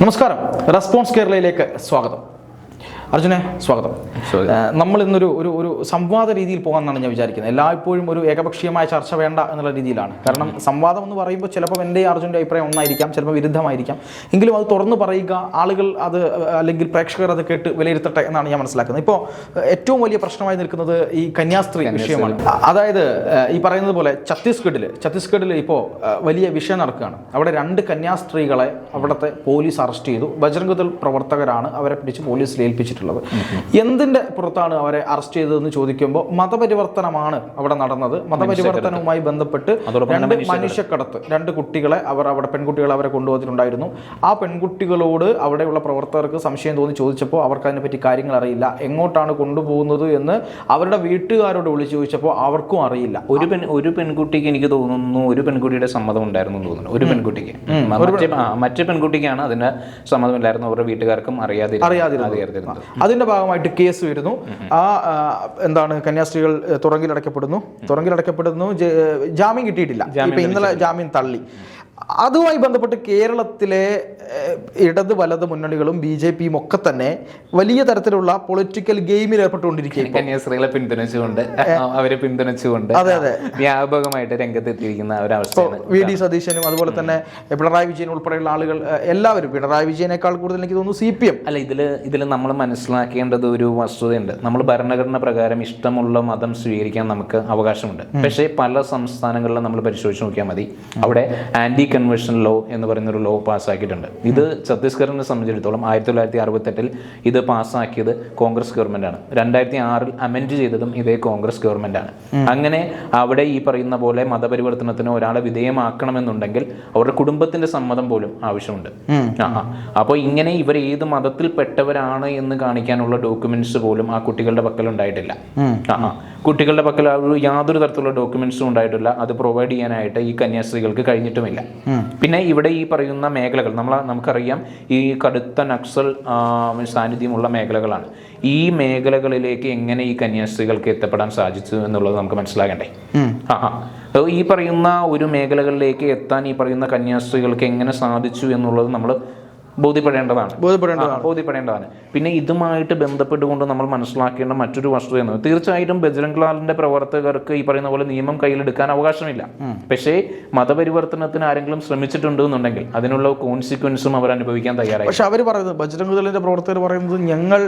നമസ്കാരം, റെസ്പോൺസ് കേരളയിലേക്ക് സ്വാഗതം. അർജുനെ, സ്വാഗതം. നമ്മൾ ഇന്നൊരു ഒരു സംവാദ രീതിയിൽ പോകാമെന്നാണ് ഞാൻ വിചാരിക്കുന്നത്. എല്ലായ്പ്പോഴും ഒരു ഏകപക്ഷീയമായ ചർച്ച വേണ്ട എന്നുള്ള രീതിയിലാണ്. കാരണം സംവാദം എന്ന് പറയുമ്പോൾ ചിലപ്പോൾ എൻ്റെ അർജുൻ്റെ അഭിപ്രായം ഒന്നായിരിക്കാം, ചിലപ്പോൾ വിരുദ്ധമായിരിക്കാം. എങ്കിലും അത് തുറന്നു പറയുക, ആളുകൾ അത് അല്ലെങ്കിൽ പ്രേക്ഷകർ അത് കേട്ട് വിലയിരുത്തട്ടെ എന്നാണ് ഞാൻ മനസ്സിലാക്കുന്നത്. ഇപ്പോൾ ഏറ്റവും വലിയ പ്രശ്നമായി നിൽക്കുന്നത് ഈ കന്യാസ്ത്രീ വിഷയമാണ്. അതായത് ഈ പറയുന്നത് പോലെ ഛത്തീസ്ഗഡിൽ ഇപ്പോൾ വലിയ വിഷയം നടക്കുകയാണ്. അവിടെ 2 കന്യാസ്ത്രീകളെ അവിടുത്തെ പോലീസ് അറസ്റ്റ് ചെയ്തു. ബജ്രംഗ് ദൾ പ്രവർത്തകരാണ് അവരെ പിടിച്ച് പോലീസിൽ ഏൽപ്പിച്ചിട്ടുള്ളത്. എന്തിന്റെ പുറത്താണ് അവരെ അറസ്റ്റ് ചെയ്തതെന്ന് ചോദിക്കുമ്പോൾ മതപരിവർത്തനമാണ് അവിടെ നടന്നത്. മതപരിവർത്തനവുമായി ബന്ധപ്പെട്ട് 2 മനുഷ്യക്കടത്ത്, 2 കുട്ടികളെ പെൺകുട്ടികളെ അവരെ കൊണ്ടുവന്നിട്ടുണ്ടായിരുന്നു. ആ പെൺകുട്ടികളോട് അവിടെയുള്ള പ്രവർത്തകർക്ക് സംശയം തോന്നി ചോദിച്ചപ്പോൾ അവർക്ക് അതിനെപ്പറ്റി കാര്യങ്ങൾ അറിയില്ല. എങ്ങോട്ടാണ് കൊണ്ടുപോകുന്നത് എന്ന് അവരുടെ വീട്ടുകാരോട് വിളിച്ചു ചോദിച്ചപ്പോൾ അവർക്കും അറിയില്ല. ഒരു പെൺകുട്ടിക്ക് എനിക്ക് തോന്നുന്നു ഒരു പെൺകുട്ടിയുടെ സമ്മതം ഉണ്ടായിരുന്നു തോന്നുന്നു. ഒരു പെൺകുട്ടിക്ക്, മറ്റു പെൺകുട്ടിക്കാണ് അതിന്റെ സമ്മതമില്ലായിരുന്നു. അവരുടെ വീട്ടുകാർക്കും അറിയാതിരുന്നു. അതിന്റെ ഭാഗമായിട്ട് കേസ് വരുന്നു. കന്യാസ്ത്രീകൾ തുറങ്കിലടക്കപ്പെടുന്നു. ജാമ്യം കിട്ടിയിട്ടില്ല. ഇന്നലെ ജാമ്യം തള്ളി. അതുമായി ബന്ധപ്പെട്ട് കേരളത്തിലെ ഇടത് വലത് മുന്നണികളും BJPയും ഒക്കെ തന്നെ വലിയ തരത്തിലുള്ള പൊളിറ്റിക്കൽ ഗെയിമിൽ ഏർപ്പെട്ടുകൊണ്ടിരിക്കുകയാണ്. കന്യാസ്ത്രീകളെ പിന്തുണച്ചുകൊണ്ട് വ്യാപകമായിട്ട് രംഗത്തെത്തിയിരിക്കുന്ന ഒരവസ്ഥ. VD സതീശനും അതുപോലെ തന്നെ പിണറായി വിജയൻ ഉൾപ്പെടെയുള്ള ആളുകൾ എല്ലാവരും, പിണറായി വിജയനേക്കാൾ കൂടുതൽ എനിക്ക് തോന്നുന്നു CPM. അല്ല, ഇതിൽ നമ്മൾ മനസ്സിലാക്കേണ്ടത് ഒരു വസ്തുതയുണ്ട്. നമ്മൾ ഭരണഘടന പ്രകാരം ഇഷ്ടമുള്ള മതം സ്വീകരിക്കാൻ നമുക്ക് അവകാശമുണ്ട്. പക്ഷേ പല സംസ്ഥാനങ്ങളിലും നമ്മൾ പരിശോധിച്ച് നോക്കിയാൽ മതി, അവിടെ ആന്റി കൺവേർഷൻ ലോ എന്ന് പറയുന്ന ഒരു ലോ പാസ്സാക്കിയിട്ടുണ്ട്. ഇത് ഛത്തീസ്ഗഡിനെ സംബന്ധിച്ചിടത്തോളം 1968 ഇത് പാസ്സാക്കിയത് കോൺഗ്രസ് ഗവൺമെന്റാണ്. 2006 അമെൻഡ് ചെയ്തതും ഇതേ കോൺഗ്രസ് ഗവൺമെന്റാണ്. അങ്ങനെ അവിടെ ഈ പറയുന്ന പോലെ മതപരിവർത്തനത്തിന് ഒരാളെ വിധേയമാക്കണമെന്നുണ്ടെങ്കിൽ അവരുടെ കുടുംബത്തിന്റെ സമ്മതം പോലും ആവശ്യമുണ്ട്. അപ്പോൾ ഇങ്ങനെ ഇവർ ഏത് മതത്തിൽപ്പെട്ടവരാണ് എന്ന് കാണിക്കാനുള്ള ഡോക്യുമെന്റ്സ് പോലും ആ കുട്ടികളുടെ പക്കൽ ഉണ്ടായിട്ടില്ല. കുട്ടികളുടെ പക്കൽ യാതൊരു തരത്തിലുള്ള ഡോക്യുമെന്റ്സും ഉണ്ടായിട്ടില്ല. അത് പ്രൊവൈഡ് ചെയ്യാനായിട്ട് ഈ കന്യാസ്ത്രീകൾക്ക് കഴിഞ്ഞിട്ടുമില്ല. പിന്നെ ഇവിടെ ഈ പറയുന്ന മേഖലകൾ നമുക്കറിയാം, ഈ കടുത്ത നക്സൽ സാന്നിധ്യമുള്ള മേഖലകളാണ്. ഈ മേഖലകളിലേക്ക് എങ്ങനെ ഈ കന്യാസ്ത്രീകൾക്ക് എത്തപ്പെടാൻ സാധിച്ചു എന്നുള്ളത് നമുക്ക് മനസ്സിലാകണ്ടേ? ഈ പറയുന്ന ഒരു മേഖലകളിലേക്ക് എത്താൻ ഈ പറയുന്ന കന്യാസ്ത്രീകൾക്ക് എങ്ങനെ സാധിച്ചു എന്നുള്ളത് നമ്മൾ ബോധ്യപ്പെടേണ്ടതാണ്. പിന്നെ ഇതുമായിട്ട് ബന്ധപ്പെട്ടുകൊണ്ട് നമ്മൾ മനസ്സിലാക്കേണ്ട മറ്റൊരു വസ്തുത എന്നത്, തീർച്ചയായിട്ടും ബജ്രംഗ് ദളിന്റെ പ്രവർത്തകർക്ക് ഈ പറയുന്ന പോലെ നിയമം കയ്യിലെടുക്കാൻ അവകാശമില്ല. പക്ഷേ മതപരിവർത്തനത്തിന് ആരെങ്കിലും ശ്രമിച്ചിട്ടുണ്ട് എന്നുണ്ടെങ്കിൽ അതിനുള്ള കോൺസിക്വൻസും അവർ അനുഭവിക്കാൻ തയ്യാറായി. പക്ഷെ അവർ പറയുന്നത്, ബജ്രംഗ് ദളിന്റെ പ്രവർത്തകർ പറയുന്നത്, ഞങ്ങൾ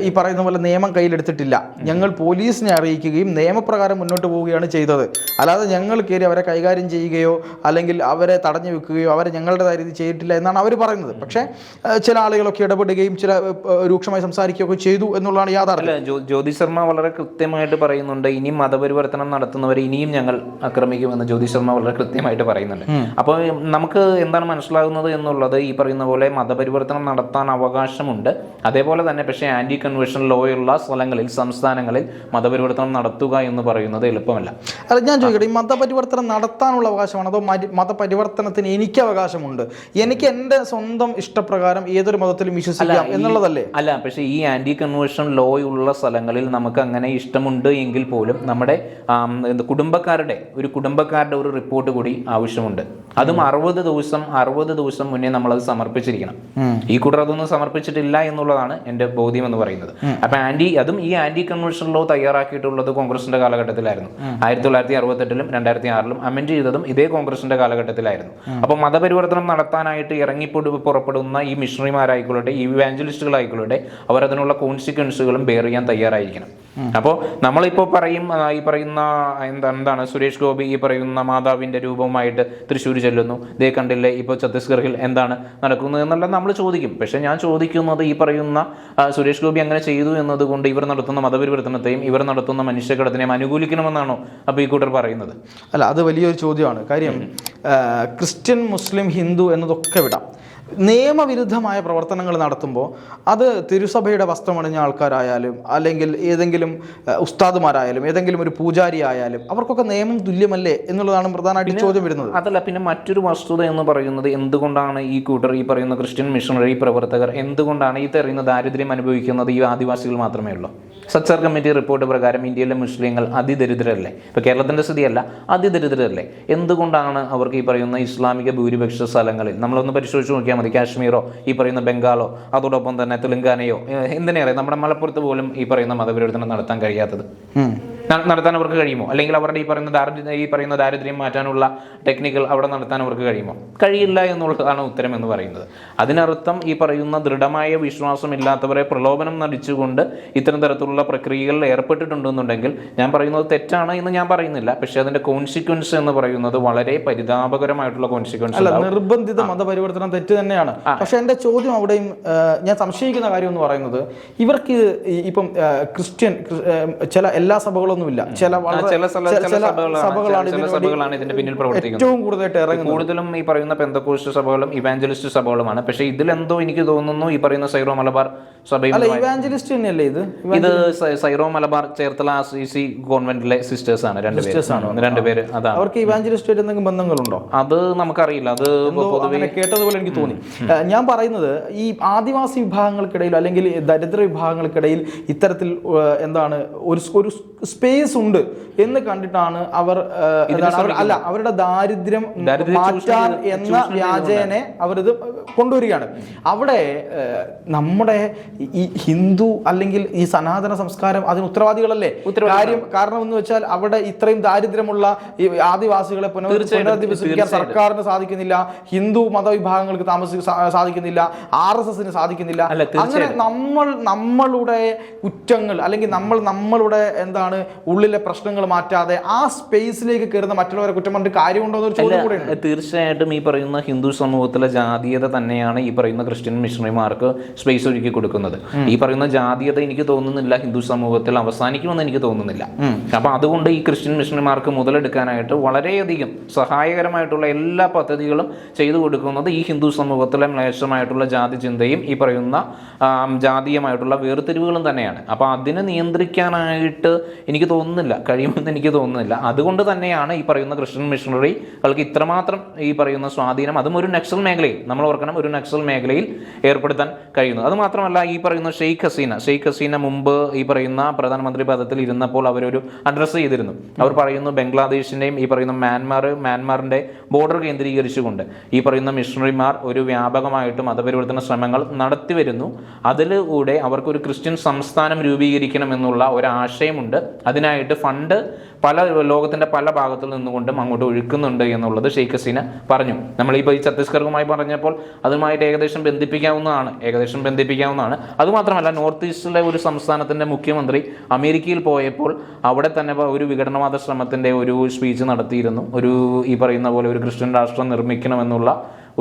ഈ പറയുന്ന പോലെ നിയമം കയ്യിലെടുത്തിട്ടില്ല, ഞങ്ങൾ പോലീസിനെ അറിയിക്കുകയും നിയമപ്രകാരം മുന്നോട്ട് പോവുകയാണ് ചെയ്തത്, അല്ലാതെ ഞങ്ങൾ കയറി അവരെ കൈകാര്യം ചെയ്യുകയോ അല്ലെങ്കിൽ അവരെ തടഞ്ഞു വെക്കുകയോ അവരെ ഞങ്ങളുടേതായ രീതി ചെയ്തിട്ടില്ല എന്നാണ് അവർ പറയുന്നത്. പക്ഷേ ചില ആളുകളൊക്കെ ഇടപെടുകയും ചില രൂക്ഷമായി സംസാരിക്കുകയൊക്കെ ചെയ്തു എന്നുള്ളതാണ് യാഥാർത്ഥ്യം. ജ്യോതി ശർമ്മ വളരെ കൃത്യമായിട്ട് പറയുന്നുണ്ട്, ഇനിയും മതപരിവർത്തനം നടത്തുന്നവരെ ഇനിയും ഞങ്ങൾ ആക്രമിക്കുമെന്ന് ജ്യോതി ശർമ്മ വളരെ കൃത്യമായിട്ട് പറയുന്നുണ്ട്. അപ്പോൾ നമുക്ക് എന്താണ് മനസ്സിലാകുന്നത് എന്നുള്ളത്, ഈ പറയുന്ന പോലെ മതപരിവർത്തനം നടത്താൻ അവകാശമുണ്ട്. അതേപോലെ തന്നെ പക്ഷേ ആന്റി കൺവേർഷൻ ലോ ഉള്ള സ്ഥലങ്ങളിൽ, സംസ്ഥാനങ്ങളിൽ മതപരിവർത്തനം നടത്തുക എന്ന് പറയുന്നത് എളുപ്പമല്ല. അല്ല, ഞാൻ ചോദിക്കട്ടെ, ഈ മതപരിവർത്തനം നടത്താനുള്ള അവകാശമാണ് അതോ മതപരിവർത്തനത്തിന് എനിക്ക് അവകാശമുണ്ട്, എനിക്ക് എൻ്റെ സ്വന്തം ഇഷ്ടപ്രകാരം ഏതൊരു മതത്തിലും വിശ്വസിക്കാം എന്നുള്ളതല്ലേ? അല്ല, പക്ഷേ ഈ ആന്റി കൺവേർഷൻ ലോ ഉള്ള സ്ഥലങ്ങളിൽ നമുക്ക് അങ്ങനെ ഇഷ്ടമുണ്ട് എങ്കിൽ പോലും നമ്മുടെ കുടുംബക്കാരുടെ ഒരു റിപ്പോർട്ട് കൂടി ആവശ്യമുണ്ട്. അതും 60 ദിവസം മുന്നേ നമ്മളത് സമർപ്പിച്ചിരിക്കണം. ഈ കൂട്ടർ അതൊന്നും സമർപ്പിച്ചിട്ടില്ല എന്നുള്ളതാണ് എൻ്റെ ബോധ്യം എന്ന് പറയുന്നത്. അപ്പൊ ഈ ആന്റി കൺവേർഷൻ ലോ തയ്യാറാക്കിയിട്ടുള്ളത് കോൺഗ്രസിന്റെ കാലഘട്ടത്തിലായിരുന്നു. 1968 2006 അമെൻഡ് ചെയ്തതും ഇതേ കോൺഗ്രസിന്റെ കാലഘട്ടത്തിലായിരുന്നു. അപ്പോൾ മതപരിവർത്തനം നടത്താനായിട്ട് പുറപ്പെടുന്ന ഈ മിഷണറിമാരായിക്കൊള്ളട്ടെ, ഈ ഇവാഞ്ചലിസ്റ്റുകളായിക്കൊള്ളട്ടെ, അവർ അതിനുള്ള കോൺസിക്വൻസുകളും ബെയർ ചെയ്യാൻ തയ്യാറായിരിക്കണം. അപ്പോൾ നമ്മളിപ്പോൾ ഈ പറയുന്ന എന്താണ് സുരേഷ് ഗോപി ഈ പറയുന്ന മാതാവിന്റെ രൂപവുമായിട്ട് തൃശ്ശൂർ ചെല്ലുന്നു, ദേ കണ്ടില്ലേ ഇപ്പോൾ ഛത്തീസ്ഗഡിൽ എന്താണ് നടക്കുന്നത് എന്നെല്ലാം നമ്മൾ ചോദിക്കും. പക്ഷെ ഞാൻ ചോദിക്കുന്നത്, ഈ പറയുന്ന സുരേഷ് ഗോപി അങ്ങനെ ചെയ്തു എന്നതുകൊണ്ട് ഇവർ നടത്തുന്ന മതപരിവർത്തനത്തെയും ഇവർ നടത്തുന്ന മനുഷ്യക്കടത്തിനെയും അനുകൂലിക്കണമെന്നാണോ അപ്പോൾ ഈ കൂട്ടർ പറയുന്നത്? അല്ല, അത് വലിയൊരു ചോദ്യമാണ്. കാര്യം ക്രിസ്ത്യൻ, മുസ്ലിം, ഹിന്ദു എന്നതൊക്കെ വിടാം, നിയമവിരുദ്ധമായ പ്രവർത്തനങ്ങൾ നടത്തുമ്പോൾ അത് തിരുസഭയുടെ വസ്ത്രമണിഞ്ഞ ആൾക്കാരായാലും അല്ലെങ്കിൽ ഏതെങ്കിലും ഉസ്താദുമാരായാലും ഏതെങ്കിലും ഒരു പൂജാരി ആയാലും അവർക്കൊക്കെ നിയമം തുല്യമല്ലേ എന്നുള്ളതാണ് പ്രധാനമായിട്ട് ചോദ്യം വരുന്നത്. അതല്ല, പിന്നെ മറ്റൊരു വസ്തുത എന്ന് പറയുന്നത്, എന്തുകൊണ്ടാണ് ഈ കൂട്ടർ, ഈ പറയുന്ന ക്രിസ്ത്യൻ മിഷണറി പ്രവർത്തകർ എന്തുകൊണ്ടാണ് ഈ തെറിയുന്ന ദാരിദ്ര്യം അനുഭവിക്കുന്നത് ഈ ആദിവാസികൾ മാത്രമേ ഉള്ളൂ? സച്ചാർ കമ്മിറ്റി റിപ്പോർട്ട് പ്രകാരം ഇന്ത്യയിലെ മുസ്ലിങ്ങൾ അതിദരിദ്രരല്ലേ? ഇപ്പോൾ കേരളത്തിൻ്റെ സ്ഥിതിയല്ല, അതിദരിദ്രരല്ലേ? എന്തുകൊണ്ടാണ് അവർക്ക് ഈ പറയുന്ന ഇസ്ലാമിക ഭൂരിപക്ഷ സ്ഥലങ്ങളിൽ നമ്മളൊന്ന് പരിശോധിച്ച് നോക്കിയാൽ മതി, കാശ്മീരോ ഈ പറയുന്ന ബംഗാളോ അതോടൊപ്പം തന്നെ തെലുങ്കാനയോ എന്തിനേറെ നമ്മുടെ മലപ്പുറത്ത് പോലും ഈ പറയുന്ന മതപരിവർത്തനം നടത്താൻ കഴിയാത്തത്? നടത്താൻ അവർക്ക് കഴിയുമോ? അല്ലെങ്കിൽ അവരുടെ ഈ പറയുന്ന ദാരിദ്ര്യം മാറ്റാനുള്ള ടെക്നിക്കൽ അവിടെ നടത്താൻ അവർക്ക് കഴിയുമോ? കഴിയില്ല എന്നുള്ളതാണ് ഉത്തരം എന്ന് പറയുന്നത്. അതിനർത്ഥം ഈ പറയുന്ന ദൃഢമായ വിശ്വാസമില്ലാത്തവരെ പ്രലോഭനം നടിച്ചുകൊണ്ട് ഇത്തരം തരത്തിലുള്ള പ്രക്രിയകളിൽ ഏർപ്പെട്ടിട്ടുണ്ടെന്നുണ്ടെങ്കിൽ ഞാൻ പറയുന്നത് തെറ്റാണ് എന്ന് ഞാൻ പറയുന്നില്ല. പക്ഷെ അതിന്റെ കോൺസിക്വൻസ് എന്ന് പറയുന്നത് വളരെ പരിതാപകരമായിട്ടുള്ള കോൺസിക്വൻസ്. അല്ല, നിർബന്ധിത മതപരിവർത്തനം തെറ്റ് തന്നെയാണ്. പക്ഷെ എന്റെ ചോദ്യം അവിടെയും ഞാൻ സംശയിക്കുന്ന കാര്യം എന്ന് പറയുന്നത്, ഇവർക്ക് ഇപ്പം ക്രിസ്ത്യൻ ചില എല്ലാ സഭകളൊന്നുമില്ല, ചില സഭകളാണ് ഇതിന്റെ പിന്നിൽ പ്രവർത്തിക്കുന്നത്. ഏറ്റവും കൂടുതലായിട്ട് ഇറങ്ങുന്നത് കൂടുതലും ഈ പറയുന്ന പെന്തക്കോസ്റ്റ് സഭകളും ഇവാഞ്ചലിസ്റ്റ് സഭകളുമാണ്. പക്ഷെ ഇതിലെന്തോ എനിക്ക് തോന്നുന്നു ഈ പറയുന്ന സൈറോ മലബാർ സഭയും ഇവാഞ്ചലിസ്റ്റ് തന്നെയല്ലേ ഇത് സൈറോ മലബാർ ചേർത്തല CC കോൺവെന്റിലെ സിസ്റ്റേഴ്സ് ആണ്, രണ്ടുപേര്. അതാണ്. അവർക്ക് ഇവാഞ്ചലിസ്റ്റ് എന്തെങ്കിലും ബന്ധങ്ങളുണ്ടോ? അത് നമുക്കറിയില്ല. അത് പൊതുവെ കേട്ടതുപോലെ എനിക്ക് തോന്നി. ഞാൻ പറയുന്നത് ഈ ആദിവാസി വിഭാഗങ്ങൾക്കിടയിൽ അല്ലെങ്കിൽ ദരിദ്ര വിഭാഗങ്ങൾക്കിടയിൽ ഇത്തരത്തിൽ എന്താണ് ഒരു സ്പേസ് ഉണ്ട് എന്ന് കണ്ടിട്ടാണ് അവർ അവരുടെ ദാരിദ്ര്യം മാറ്റാൻ എന്ന വ്യാജേനെ അവരിത് കൊണ്ടുവരികയാണ്. അവിടെ നമ്മുടെ ഈ ഹിന്ദു അല്ലെങ്കിൽ ഈ സനാതന സംസ്കാരം അതിന് ഉത്തരവാദികളല്ലേ? കാരണം എന്ന് വെച്ചാൽ അവിടെ ഇത്രയും ദാരിദ്ര്യമുള്ള ഈ ആദിവാസികളെ പുനരധിവസിപ്പിക്കാൻ സർക്കാരിന് സാധിക്കുന്നില്ല, ഹിന്ദു മതവിഭാഗങ്ങൾക്ക് സാധിക്കുന്നില്ല, RSSന് സാധിക്കുന്നില്ല. അങ്ങനെ നമ്മളുടെ കുറ്റങ്ങൾ അല്ലെങ്കിൽ നമ്മളുടെ എന്താണ് ഉള്ളിലെ പ്രശ്നങ്ങൾ മാറ്റാതെ ആ സ്പേസിലേക്ക് കയറുന്ന മറ്റുള്ളവരെ കുറ്റം പറഞ്ഞിട്ട് കാര്യമുണ്ടോ എന്നൊരു ചോദ്യം കൂടെ ഉണ്ട്. തീർച്ചയായിട്ടും ഈ പറയുന്ന ഹിന്ദു സമൂഹത്തിലെ ജാതീയത തന്നെയാണ് ഈ പറയുന്ന ക്രിസ്ത്യൻ മിഷണറിമാർക്ക് സ്പേസ് ഒരുക്കി കൊടുക്കുന്നത്. ഈ പറയുന്ന ജാതീയത എനിക്ക് തോന്നുന്നില്ല ഹിന്ദു സമൂഹത്തിൽ അവസാനിക്കുമെന്ന് എനിക്ക് തോന്നുന്നില്ല. അപ്പൊ അതുകൊണ്ട് ഈ ക്രിസ്ത്യൻ മിഷണറിമാർക്ക് മുതലെടുക്കാനായിട്ട് വളരെയധികം സഹായകരമായിട്ടുള്ള എല്ലാ പദ്ധതികളും ചെയ്തു കൊടുക്കുന്നത് ഈ ഹിന്ദു സമൂഹത്തിലെ മ്ലേച്ഛമായിട്ടുള്ള ജാതി ചിന്തയും ഈ പറയുന്ന ജാതീയമായിട്ടുള്ള വേർതിരിവുകളും തന്നെയാണ്. അപ്പൊ അതിനെ നിയന്ത്രിക്കാനായിട്ട് എനിക്ക് തോന്നുന്നില്ല കഴിയുമെന്ന് എനിക്ക് തോന്നുന്നില്ല. അതുകൊണ്ട് തന്നെയാണ് ഈ പറയുന്ന ക്രിസ്ത്യൻ മിഷണറികൾക്ക് ഇത്രമാത്രം ഈ പറയുന്ന സ്വാധീനം, അതും ഒരു നക്സൽ മേഖലയിൽ, നമ്മൾ ഓർക്കണം, ഒരു നക്സൽ മേഖലയിൽ ഏർപ്പെടുത്താൻ കഴിയുന്നത്. അതുമാത്രമല്ല ഈ പറയുന്ന ഷെയ്ഖ് ഹസീന മുമ്പ് ഈ പറയുന്ന പ്രധാനമന്ത്രി പദത്തിൽ ഇരുന്നപ്പോൾ അവരൊരു അഡ്രസ്സ് ചെയ്തിരുന്നു. അവർ പറയുന്നു ബംഗ്ലാദേശിന്റെയും ഈ പറയുന്ന മ്യാൻമാറിന്റെ ബോർഡർ കേന്ദ്രീകരിച്ചുകൊണ്ട് ഈ പറയുന്ന മിഷണറിമാർ ഒരു വ്യാപകമായിട്ട് മതപരിവർത്തന ശ്രമങ്ങൾ നടത്തിവരുന്നു. അതിലൂടെ അവർക്കൊരു ക്രിസ്ത്യൻ സംസ്ഥാനം രൂപീകരിക്കണം എന്നുള്ള ഒരു ആശയമുണ്ട്. അതിനായിട്ട് ഫണ്ട് ലോകത്തിന്റെ പല ഭാഗത്തു നിന്നുകൊണ്ടും അങ്ങോട്ട് ഒഴുക്കുന്നുണ്ട് എന്നുള്ളത് ഷെയ്ഖ് ഹസീന പറഞ്ഞു. നമ്മളിപ്പോൾ ഈ ഛത്തീസ്ഗഡുമായി പറഞ്ഞപ്പോൾ അതുമായിട്ട് ഏകദേശം ബന്ധിപ്പിക്കാവുന്നതാണ്. അതുമാത്രമല്ല, നോർത്ത് ഈസ്റ്റിലെ ഒരു സംസ്ഥാനത്തിന്റെ മുഖ്യമന്ത്രി അമേരിക്കയിൽ പോയപ്പോൾ അവിടെ തന്നെ ഒരു വിഘടനവാദ ശ്രമത്തിന്റെ ഒരു സ്പീച്ച് നടത്തിയിരുന്നു. ഈ പറയുന്ന പോലെ ഒരു ക്രിസ്ത്യൻ രാഷ്ട്രം നിർമ്മിക്കണമെന്നുള്ള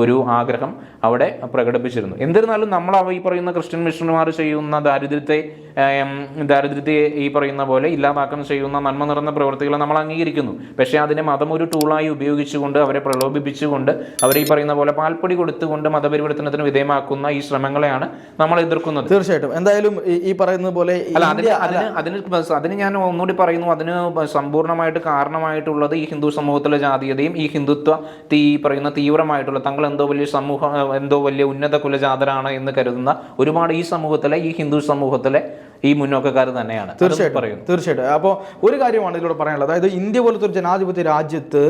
ഒരു ആഗ്രഹം അവിടെ പ്രകടിപ്പിച്ചിരുന്നു. എന്നിരുന്നാലും നമ്മൾ ഈ പറയുന്ന ക്രിസ്ത്യൻ മിഷണറിമാർ ചെയ്യുന്ന ദാരിദ്ര്യത്തെ ഈ പറയുന്ന പോലെ ഇല്ലാതാക്കാൻ ചെയ്യുന്ന നന്മ നിറഞ്ഞ പ്രവൃത്തികളെ നമ്മൾ അംഗീകരിക്കുന്നു. പക്ഷേ അതിനെ മതം ഒരു ടൂളായി ഉപയോഗിച്ചുകൊണ്ട് അവരെ പ്രലോഭിപ്പിച്ചുകൊണ്ട് അവരെ ഈ പറയുന്ന പോലെ പാൽപ്പൊടി കൊടുത്തുകൊണ്ട് മതപരിവർത്തനത്തിന് വിധേയമാക്കുന്ന ഈ ശ്രമങ്ങളെയാണ് നമ്മൾ എതിർക്കുന്നത്. തീർച്ചയായിട്ടും. എന്തായാലും ഈ പറയുന്നത് പോലെ അതിന് ഞാൻ ഒന്നുകൂടി പറയുന്നു, അതിന് സമ്പൂർണ്ണമായിട്ട് കാരണമായിട്ടുള്ളത് ഈ ഹിന്ദു സമൂഹത്തിലെ ജാതീയതയും ഈ ഹിന്ദുത്വ ഈ പറയുന്ന തീവ്രമായിട്ടുള്ള തങ്ങൾ എന്തോ വലിയ ഉന്നത കുലജാതരാണ് എന്ന് കരുതുന്ന ഒരുപാട് ഈ ഹിന്ദു സമൂഹത്തിലെ ഈ മുന്നോക്കക്കാർ തന്നെയാണ്. തീർച്ചയായിട്ടും. അപ്പോൾ ഒരു കാര്യമാണ് ഇതിലൂടെ പറയാനുള്ളത്. അതായത് ഇന്ത്യ പോലത്തെ ഒരു ജനാധിപത്യ രാജ്യത്ത്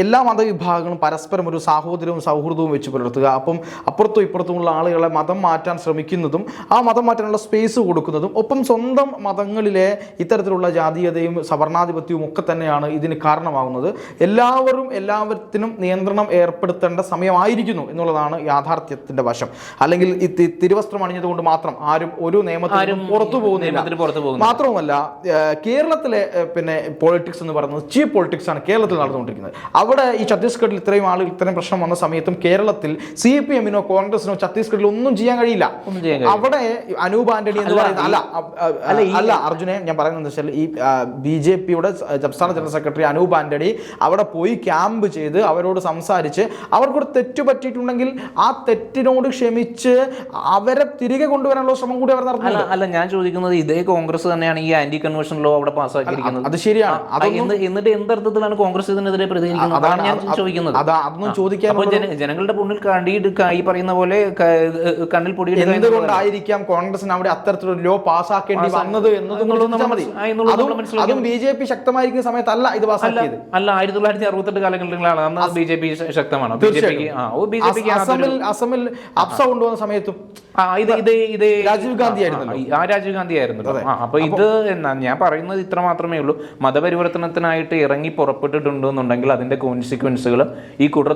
എല്ലാ മതവിഭാഗങ്ങളും പരസ്പരം ഒരു സാഹോദര്യവും സൗഹൃദവും വെച്ച് പുലർത്തുക. അപ്പം അപ്പുറത്തും ഇപ്പുറത്തുമുള്ള ആളുകളെ മതം മാറ്റാൻ ശ്രമിക്കുന്നതും ആ മതം മാറ്റാനുള്ള സ്പേസ് കൊടുക്കുന്നതും ഒപ്പം സ്വന്തം മതങ്ങളിലെ ഇത്തരത്തിലുള്ള ജാതീയതയും സവർണാധിപത്യവും ഒക്കെ തന്നെയാണ് ഇതിന് കാരണമാകുന്നത്. എല്ലാവരത്തിനും നിയന്ത്രണം ഏർപ്പെടുത്തേണ്ട സമയമായിരിക്കുന്നു എന്നുള്ളതാണ് യാഥാർത്ഥ്യത്തിന്റെ വശം. അല്ലെങ്കിൽ തിരുവസ്ത്രം അണിഞ്ഞതുകൊണ്ട് മാത്രം ആരും ഒരു നിയമത്തിനും പുറത്തു പോകുന്നില്ല. മാത്രവുമല്ല, കേരളത്തിലെ പൊളിറ്റിക്സ് എന്ന് പറയുന്നത് ചീപ്പ് പൊളിറ്റിക്സ് ആണ് കേരളത്തിൽ നടന്നുകൊണ്ടിരിക്കുന്നത്. അവിടെ ഈ ഛത്തീസ്ഗഡിൽ ഇത്രയും ആളുകൾ ഇത്രയും പ്രശ്നം വന്ന സമയത്തും കേരളത്തിൽ CPM-നോ കോൺഗ്രസിനോ ഛത്തീസ്ഗഡിൽ ഒന്നും ചെയ്യാൻ കഴിയില്ല. അവിടെ അനൂപ് ആന്റണി എന്ന് പറയുന്ന അർജുനെ ഞാൻ പറയുന്നത് വെച്ചാൽ ഈ BJP-യുടെ സംസ്ഥാന ജനറൽ സെക്രട്ടറി അനൂപ് ആന്റണി അവിടെ പോയി ക്യാമ്പ് ചെയ്ത് അവരോട് സംസാരിച്ച് അവർക്കൊരു തെറ്റ് പറ്റിയിട്ടുണ്ടെങ്കിൽ ആ തെറ്റിനോട് ക്ഷമിച്ച് അവരെ തിരികെ കൊണ്ടുവരാനുള്ള ശ്രമം കൂടി അവർ നടത്തുന്നു. അല്ല ഞാൻ ചോദിക്കുന്നത് ഇതേ കോൺഗ്രസ് തന്നെയാണ് ഈ ആന്റി കൺവേർഷൻ ലോ അവിടെ പാസ്സാക്കിയിരിക്കുന്നത്. അത് ശരിയാണ്. എന്നിട്ട് എന്തർത്ഥത്തിലാണ് കോൺഗ്രസ് ഇതിനെതിരെ പ്രതികരിക്കുന്നത്? അതാണ് ഞാൻ ചോദിക്കുന്നത്. അതൊന്നും ചോദിക്കാൻ അപ്പോൾ ജനങ്ങളുടെ മുന്നിൽ ഈ പറയുന്ന പോലെ കണ്ണിൽ പൊടിയിട്ട് എന്തുകൊണ്ടായിരിക്കാം കോൺഗ്രസിന് അവിടെ അത്തരത്തിലൊരു ലോ പാസ്സാക്കേണ്ടി വന്നത് അതും BJP ശക്തമായിരിക്കുന്ന സമയത്തല്ല ഇത് പാസ്സാക്കിയത്. അല്ല 1968 കാലഘട്ടങ്ങളിലാണ് അന്ന് BJP ശക്തമാണ്. അസമിൽ അപ്സ കൊണ്ടുവന്ന സമയത്തും രാജീവ് ഗാന്ധി ആയിരുന്നല്ലോ. അപ്പൊ ഇത് ഞാൻ പറയുന്നത് ഇത്ര മാത്രമേ ഉള്ളൂ. മതപരിവർത്തനത്തിനായിട്ട് ഇറങ്ങി പുറപ്പെട്ടിട്ടുണ്ടെന്നുണ്ടെങ്കിൽ അതിന്റെ കോൺസിക്വൻസുകൾ ഈ കൂട്ടർ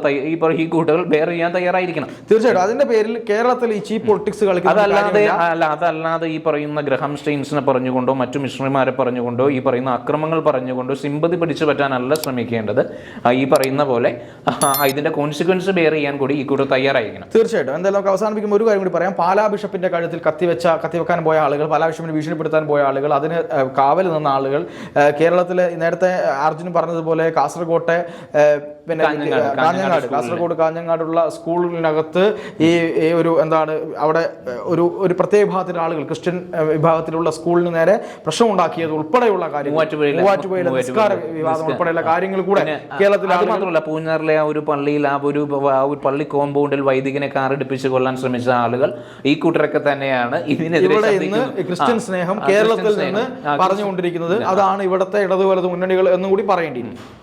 ബെയർ ചെയ്യാൻ തയ്യാറായിരിക്കണം. തീർച്ചയായിട്ടും അതിന്റെ പേരിൽ കേരളത്തിൽ ഈ ചീപ്പ് പൊളിറ്റിക്സ് അതല്ലാതെ ഈ പറയുന്ന ഗ്രഹാം സ്റ്റെയിൻസിനെ പറഞ്ഞുകൊണ്ടോ മറ്റു മിഷണറിമാരെ പറഞ്ഞുകൊണ്ടോ ഈ പറയുന്ന അക്രമങ്ങൾ പറഞ്ഞുകൊണ്ടോ സിമ്പതി പിടിച്ചു പറ്റാനല്ല ശ്രമിക്കേണ്ടത്. ഈ പറയുന്ന പോലെ ഇതിന്റെ കോൺസിക്വൻസ് ബെയർ ചെയ്യാൻ കൂടി ഈ കൂട്ടർ തയ്യാറായിരിക്കണം. തീർച്ചയായിട്ടും. എന്തായാലും നമുക്ക് അവസാനിപ്പിക്കുമ്പോൾ ഒരു കാര്യം കൂടി പറയാം. പാലാ ബിഷപ്പിന്റെ കഴുത്തിൽ കത്തിവെക്കാൻ പോയ ആളുകൾ, പാലാ ബിഷപ്പിനെ ഭീഷണിപ്പെടുത്താൻ പോയ ആളുകൾ, അതിന് കാവൽ നിന്ന ആളുകൾ, കേരളത്തിലെ നേരത്തെ അർജുൻ പറഞ്ഞതുപോലെ കാസർഗോട്ടെ പിന്നെ കാഞ്ഞങ്ങാടുള്ള സ്കൂളിനകത്ത് ഈ ഒരു എന്താണ് അവിടെ ഒരു പ്രത്യേക വിഭാഗത്തിലെ ആളുകൾ, ക്രിസ്ത്യൻ വിഭാഗത്തിലുള്ള സ്കൂളിന് നേരെ പ്രശ്നം ഉണ്ടാക്കിയത് ഉൾപ്പെടെയുള്ള കാര്യങ്ങൾ, മൂവാറ്റുപുഴയിലെ നിസ്കാര വിവാദം ഉൾപ്പെടെയുള്ള കാര്യങ്ങൾ കൂടെ കേരളത്തിൽ മാത്രമല്ല, പൂഞ്ഞാറിലെ ആ ഒരു പള്ളിയിൽ ആ ഒരു പള്ളി കോമ്പൗണ്ടിൽ വൈദികനെ കാറടിപ്പിച്ച് കൊല്ലാൻ ശ്രമിച്ച ആളുകൾ ഈ കൂട്ടരൊക്കെ തന്നെയാണ് ഇവിടെ ഇന്ന് ക്രിസ്ത്യൻ സ്നേഹം കേരളത്തിൽ നിന്ന് പറഞ്ഞുകൊണ്ടിരിക്കുന്നത്. അതാണ് ഇവിടുത്തെ ഇടതു വലതു മുന്നണികൾ എന്നും കൂടി പറയേണ്ടിയിരിക്കും.